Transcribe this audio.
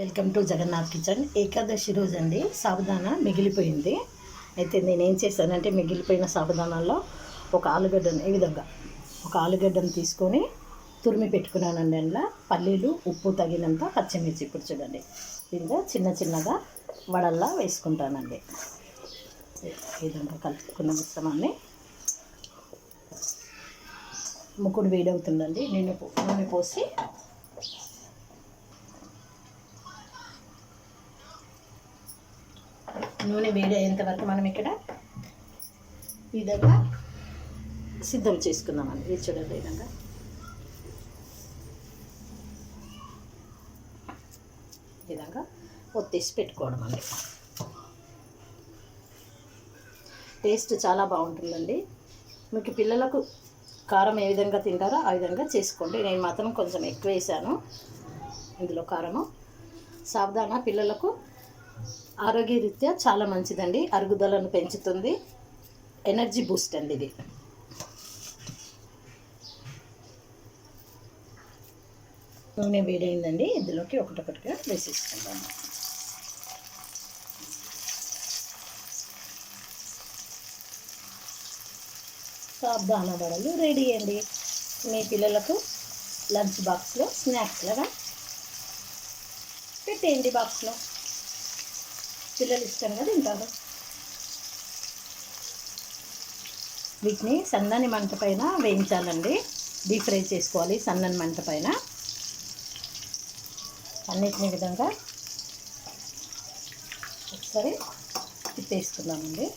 Welcome to Jagannath kitchen. Ekadashi రోజు అండి సాబుదానా మిగిలిపోయింది. అయితే నేనేం చేశానంటే మిగిలిపోయిన సాబుదానాల్లో ఒక ఆలుగడ్డను ఈ విధంగా ఒక ఆలుగడ్డను తీసుకొని తురిమి పెట్టుకున్నానండి. అందులో పల్లీలు, ఉప్పు తగినంత, పచ్చిమిర్చి. ఇప్పుడు చూడండి దీనిగా చిన్న చిన్నగా వడల్లా వేసుకుంటానండి. ఈ విధంగా కలుపుకున్న మిశ్రమాన్ని ముక్కుడు వేడవుతుందండి. నూనె పోసి నూనె వేడి అయ్యేంత వరకు మనం ఇక్కడ ఈ విధంగా సిద్ధం చేసుకుందామండి. ఇది చూడండి ఈ విధంగా ఒత్తేసి పెట్టుకోవడం అండి. టేస్ట్ చాలా బాగుంటుందండి. మీకు పిల్లలకు కారం ఏ విధంగా తింటారో ఆ విధంగా చేసుకోండి. నేను మాత్రం కొంచెం ఎక్కువ వేసాను ఇందులో కారము. సాబుదానా పిల్లలకు ఆరోగ్యరీత్యా చాలా మంచిదండి. అరుగుదలను పెంచుతుంది, ఎనర్జీ బూస్ట్ అండి ఇది. నూనె వేడైందండి, ఇందులోకి ఒకటొకటిగా వేసేసుకుంటాము. సాబుదానా వడలు రెడీ అండి. మీ పిల్లలకు లంచ్ బాక్స్లో స్నాక్స్ లాగా పెట్టేయండి. బాక్స్లో పిల్లలు ఇష్టంగా తింటారు. వీటిని సన్నని మంట పైన వేయించాలండి. డీప్ ఫ్రై చేసుకోవాలి సన్నని మంట పైన. అన్నిటిని విధంగా ఒకసారి తిప్పేసుకుందామండి.